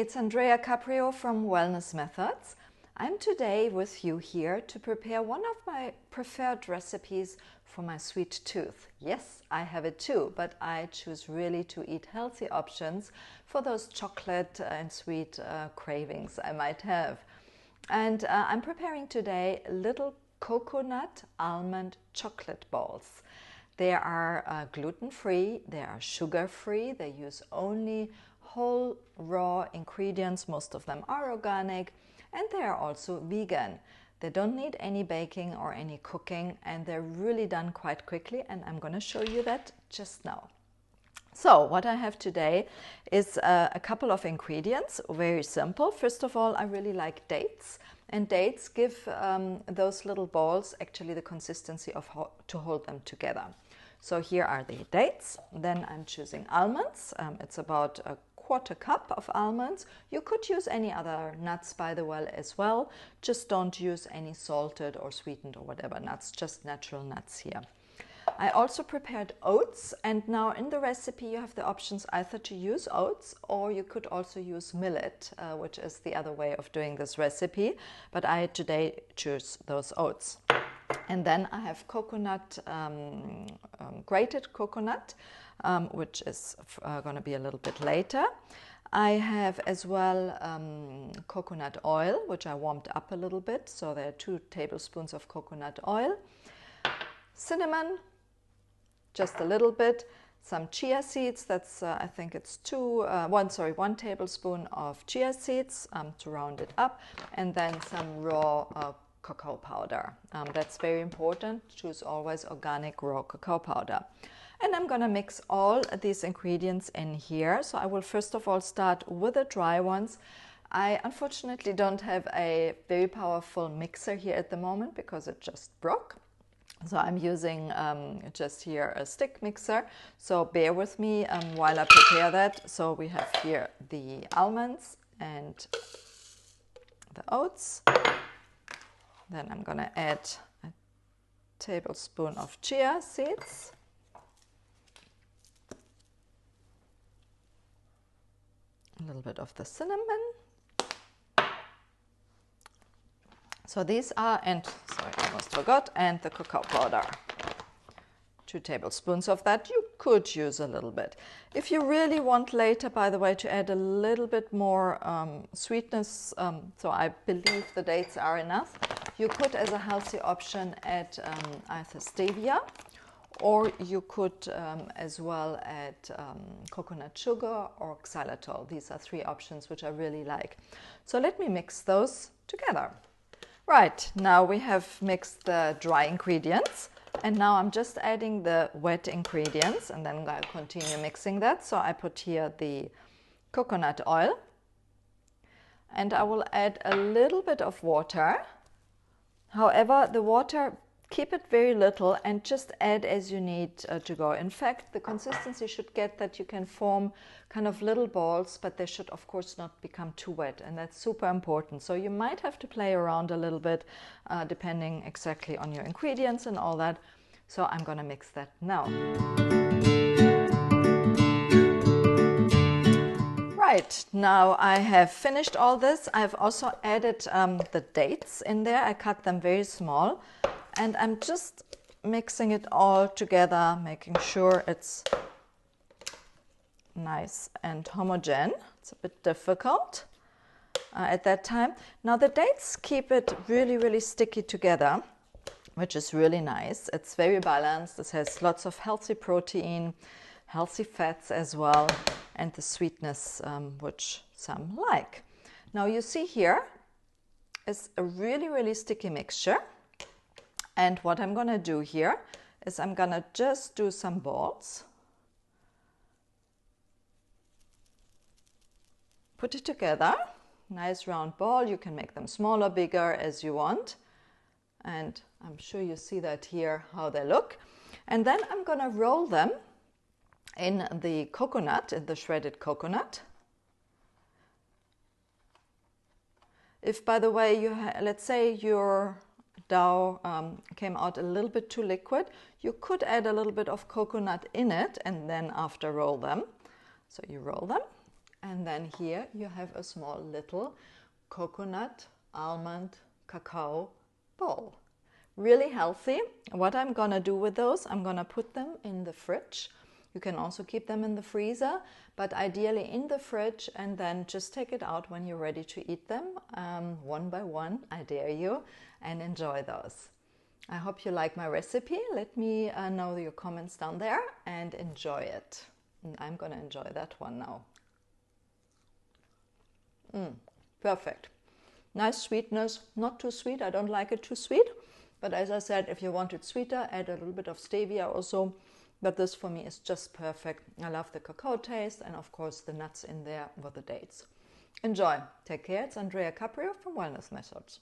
it's Andrea Caprio from Wellness Methods. I'm today with you here to prepare one of my preferred recipes for my sweet tooth. Yes, I have it too, but I choose really to eat healthy options for those chocolate and sweet cravings I might have. And I'm preparing today little coconut almond chocolate balls. They are gluten-free, they are sugar-free, they use only whole raw ingredients, most of them are organic, and they are also vegan. They don't need any baking or any cooking, and they're really done quite quickly, and I'm going to show you that just now. So what I have today is a couple of ingredients, very simple. First of all, I really like dates, and dates give those little balls actually the consistency of to hold them together. So here are the dates. Then I'm choosing almonds. It's about a quarter cup of almonds. You could use any other nuts, by the way, as well. Just don't use any salted or sweetened or whatever nuts, just natural nuts here. I also prepared oats, and now in the recipe you have the options either to use oats or you could also use millet, which is the other way of doing this recipe, but I today choose those oats. And then I have coconut, grated coconut, which is going to be a little bit later. I have as well coconut oil, which I warmed up a little bit, so there are 2 tablespoons of coconut oil. Cinnamon, just a little bit. Some chia seeds, that's I think it's 1 tablespoon of chia seeds to round it up, and then some raw cacao powder. That's very important. Choose always organic raw cacao powder. And I'm going to mix all these ingredients in here. So I will first of all start with the dry ones. I unfortunately don't have a very powerful mixer here at the moment because it just broke. So I'm using just here a stick mixer. So bear with me while I prepare that. So we have here the almonds and the oats. Then I'm going to add a tablespoon of chia seeds. A little bit of the cinnamon. So these are, and sorry, I almost forgot, and the cacao powder. 2 tablespoons of that. You could use a little bit. If you really want later, by the way, to add a little bit more sweetness, so I believe the dates are enough, you could, as a healthy option, add either stevia, or you could as well add coconut sugar or xylitol. These are 3 options which I really like. So let me mix those together. Right, now we have mixed the dry ingredients, and now I'm just adding the wet ingredients, and then I'll continue mixing that. So I put here the coconut oil, and I will add a little bit of water. However, the water, keep it very little and just add as you need to go. In fact, the consistency should get that you can form kind of little balls, but they should of course not become too wet, and that's super important. So you might have to play around a little bit depending exactly on your ingredients and all that. So I'm going to mix that now. Right, now I have finished all this. I've also added the dates in there. I cut them very small. And I'm just mixing it all together, making sure it's nice and homogeneous. It's a bit difficult at that time. Now the dates keep it really, really sticky together, which is really nice. It's very balanced. It has lots of healthy protein, healthy fats as well, and the sweetness, which some like. Now you see here is a really, really sticky mixture. And what I'm going to do here is I'm going to just do some balls. Put it together. Nice round ball. You can make them smaller, bigger as you want. And I'm sure you see that here, how they look. And then I'm going to roll them in the coconut, in the shredded coconut. If, by the way, let's say your dough came out a little bit too liquid, you could add a little bit of coconut in it and then after roll them. So you roll them And then here you have a small little coconut, almond, cacao bowl. Really healthy. What I'm gonna do with those, I'm gonna put them in the fridge. You can also keep them in the freezer, but ideally in the fridge, and then just take it out when you're ready to eat them, one by one, I dare you, and enjoy those. I hope you like my recipe. Let me know your comments down there and enjoy it. And I'm gonna enjoy that one now. Perfect. Nice sweetness, not too sweet. I don't like it too sweet. But as I said, if you want it sweeter, add a little bit of stevia or so. But this for me is just perfect. I love the cacao taste and of course the nuts in there with the dates. Enjoy. Take care. It's Andrea Caprio from Wellness Methods.